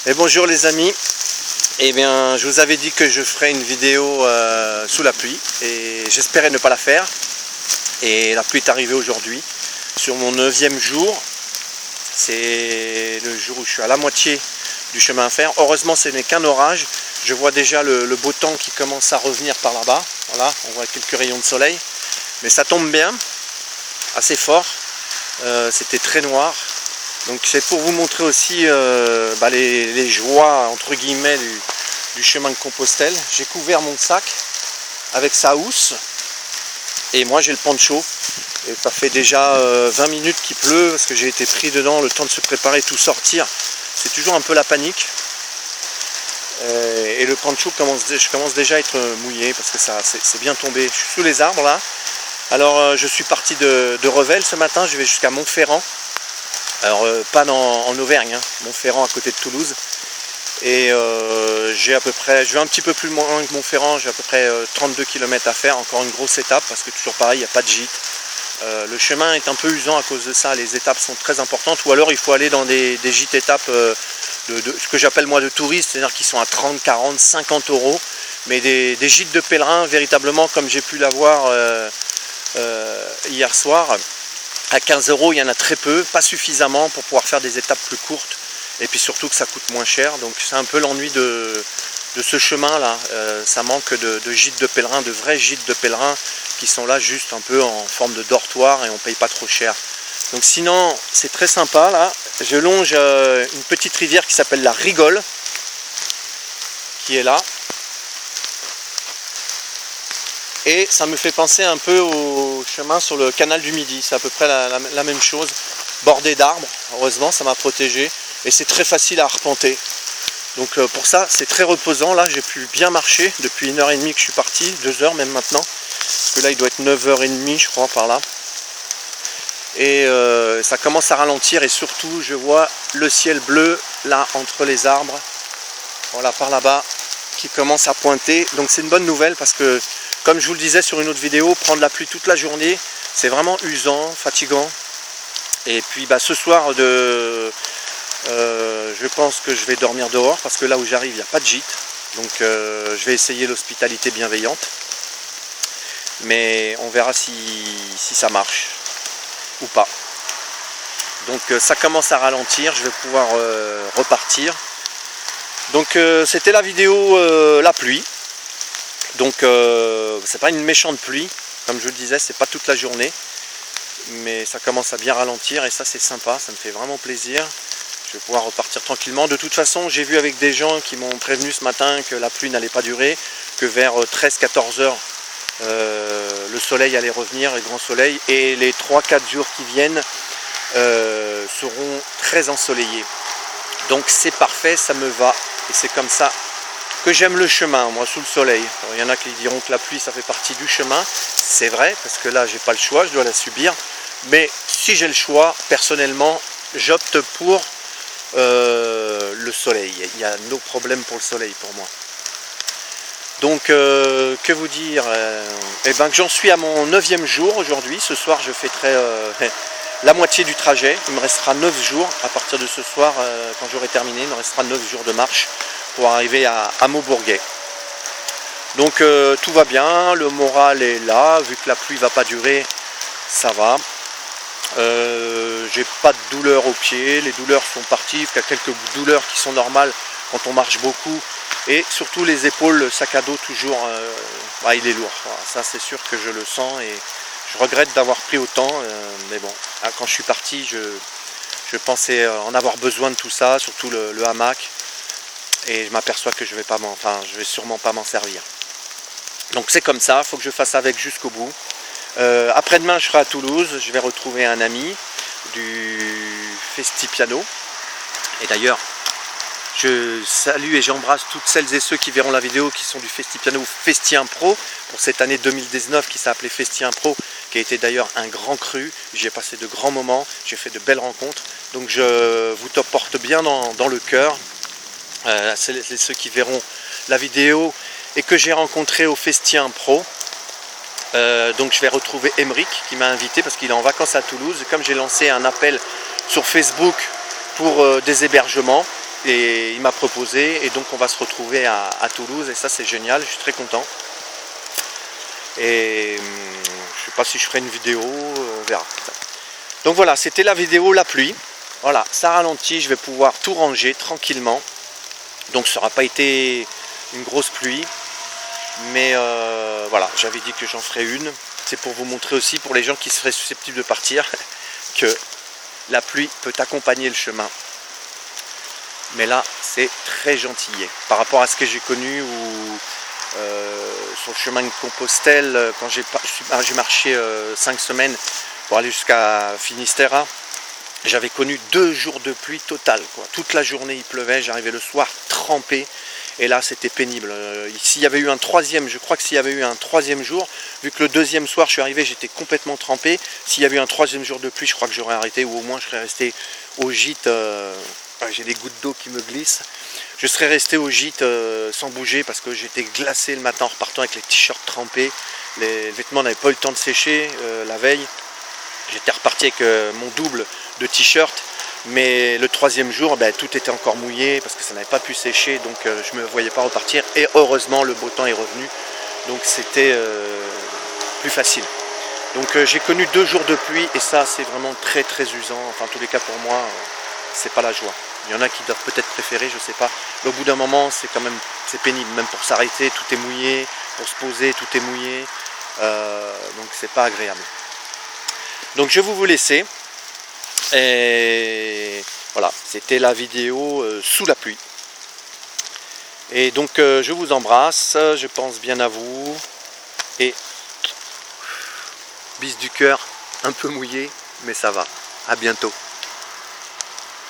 Et bonjour les amis. Eh bien, je vous avais dit que je ferais une vidéo sous la pluie et j'espérais ne pas la faire. Et la pluie est arrivée aujourd'hui sur mon 9e jour. C'est le jour où je suis à la moitié du chemin à faire. Heureusement, ce n'est qu'un orage. Je vois déjà le beau temps qui commence à revenir par là-bas. Voilà, on voit quelques rayons de soleil. Mais ça tombe bien, assez fort. C'était très noir. Donc c'est pour vous montrer aussi les joies entre guillemets du chemin de Compostelle. J'ai couvert mon sac avec sa housse et moi j'ai le poncho. Et ça fait déjà 20 minutes qu'il pleut parce que j'ai été pris dedans, le temps de se préparer, tout sortir. C'est toujours un peu la panique. Et le poncho je commence déjà à être mouillé parce que c'est bien tombé. Je suis sous les arbres là. Alors je suis parti de Revel ce matin, je vais jusqu'à Montferrand. Alors pas en Auvergne, hein, Montferrand à côté de Toulouse. Et je vais un petit peu plus loin que Montferrand, j'ai à peu près 32 km à faire, encore une grosse étape parce que toujours pareil, il n'y a pas de gîte. Le chemin est un peu usant à cause de ça, les étapes sont très importantes, ou alors il faut aller dans des gîtes étapes ce que j'appelle moi de touristes, c'est-à-dire qui sont à 30, 40, 50 euros, mais des gîtes de pèlerins véritablement comme j'ai pu l'avoir hier soir. À 15 euros, il y en a très peu, pas suffisamment pour pouvoir faire des étapes plus courtes. Et puis surtout que ça coûte moins cher. Donc c'est un peu l'ennui de ce chemin-là. Ça manque de gîtes de pèlerins, de vrais gîtes de pèlerins qui sont là juste un peu en forme de dortoir et on ne paye pas trop cher. Donc sinon, c'est très sympa là. Je longe une petite rivière qui s'appelle la Rigole, qui est là. Et ça me fait penser un peu au chemin sur le canal du Midi. C'est à peu près la même chose. Bordé d'arbres, heureusement ça m'a protégé. Et c'est très facile à arpenter. Donc pour ça c'est très reposant. Là j'ai pu bien marcher depuis 1h30 que je suis parti, 2h même maintenant. Parce que là il doit être 9h30 je crois par là. Et ça commence à ralentir et surtout je vois le ciel bleu là entre les arbres. Voilà par là-bas qui commence à pointer. Donc c'est une bonne nouvelle parce que comme je vous le disais sur une autre vidéo, prendre la pluie toute la journée, c'est vraiment usant, fatigant. Et puis ce soir, je pense que je vais dormir dehors parce que là où j'arrive, il n'y a pas de gîte. Donc je vais essayer l'hospitalité bienveillante. Mais on verra si ça marche ou pas. Donc ça commence à ralentir, je vais pouvoir repartir. Donc c'était la vidéo la pluie. Donc c'est pas une méchante pluie, comme je le disais, c'est pas toute la journée, mais ça commence à bien ralentir et ça c'est sympa, ça me fait vraiment plaisir. Je vais pouvoir repartir tranquillement. De toute façon, j'ai vu avec des gens qui m'ont prévenu ce matin que la pluie n'allait pas durer, que vers 13-14 heures le soleil allait revenir, le grand soleil, et les 3-4 jours qui viennent seront très ensoleillés. Donc c'est parfait, ça me va, et c'est comme ça que j'aime le chemin, moi, sous le soleil. Alors, il y en a qui diront que la pluie, ça fait partie du chemin. C'est vrai, parce que là, j'ai pas le choix, je dois la subir. Mais si j'ai le choix, personnellement, j'opte pour le soleil. Il y a no problème pour le soleil, pour moi. Donc, que vous dire que j'en suis à mon 9e jour aujourd'hui. Ce soir, je fêterai la moitié du trajet. Il me restera 9 jours. À partir de ce soir, quand j'aurai terminé, il me restera 9 jours de marche pour arriver à Maubourguet. Donc tout va bien, le moral est là, vu que la pluie va pas durer, ça va. J'ai pas de douleur aux pieds, les douleurs sont parties, il y a quelques douleurs qui sont normales quand on marche beaucoup. Et surtout les épaules, le sac à dos toujours, il est lourd. Voilà, ça c'est sûr que je le sens et je regrette d'avoir pris autant. Mais bon, quand je suis parti, je pensais en avoir besoin de tout ça, surtout le hamac. Et je m'aperçois que je vais sûrement pas m'en servir. Donc c'est comme ça, il faut que je fasse avec jusqu'au bout. Après-demain je serai à Toulouse, je vais retrouver un ami du Festipiano. Et d'ailleurs, je salue et j'embrasse toutes celles et ceux qui verront la vidéo qui sont du Festipiano Festien Pro pour cette année 2019 qui s'est appelée Festien Pro, qui a été d'ailleurs un grand cru. J'y ai passé de grands moments, j'ai fait de belles rencontres. Donc je vous porte bien dans le cœur. C'est ceux qui verront la vidéo et que j'ai rencontré au Festien Pro. Donc je vais retrouver Emeric qui m'a invité parce qu'il est en vacances à Toulouse. Comme j'ai lancé un appel sur Facebook pour des hébergements, et il m'a proposé, et donc on va se retrouver à Toulouse, et ça c'est génial, je suis très content. Et je sais pas si je ferai une vidéo, on verra. Donc voilà, c'était la vidéo la pluie. Voilà, ça ralentit, je vais pouvoir tout ranger tranquillement. Donc ça n'aura pas été une grosse pluie, mais voilà, j'avais dit que j'en ferai une. C'est pour vous montrer aussi, pour les gens qui seraient susceptibles de partir, que la pluie peut accompagner le chemin. Mais là, c'est très gentillé. Par rapport à ce que j'ai connu, où sur le chemin de Compostelle, quand j'ai marché 5 semaines pour aller jusqu'à Finistère, j'avais connu 2 jours de pluie totale, quoi. Toute la journée il pleuvait, j'arrivais le soir trempé, et là c'était pénible. S'il y avait eu un troisième, je crois que s'il y avait eu un troisième jour, vu que le deuxième soir je suis arrivé, j'étais complètement trempé, s'il y avait eu un troisième jour de pluie, je crois que j'aurais arrêté, ou au moins je serais resté au gîte. J'ai des gouttes d'eau qui me glissent. Je serais resté au gîte sans bouger, parce que j'étais glacé le matin en repartant avec les t-shirts trempés. Les vêtements n'avaient pas eu le temps de sécher la veille. J'étais reparti avec mon double de t-shirt, mais le troisième jour, tout était encore mouillé parce que ça n'avait pas pu sécher, donc je ne me voyais pas repartir. Et heureusement, le beau temps est revenu, donc c'était plus facile. Donc j'ai connu 2 jours de pluie, et ça c'est vraiment très très usant. Enfin, en tous les cas pour moi, c'est pas la joie. Il y en a qui doivent peut-être préférer, je sais pas. Mais au bout d'un moment, c'est quand même pénible, même pour s'arrêter, tout est mouillé, pour se poser, tout est mouillé, donc c'est pas agréable. Donc je vais vous laisser, et voilà, c'était la vidéo sous la pluie. Et donc je vous embrasse, je pense bien à vous, et bise du cœur, un peu mouillé, mais ça va. À bientôt.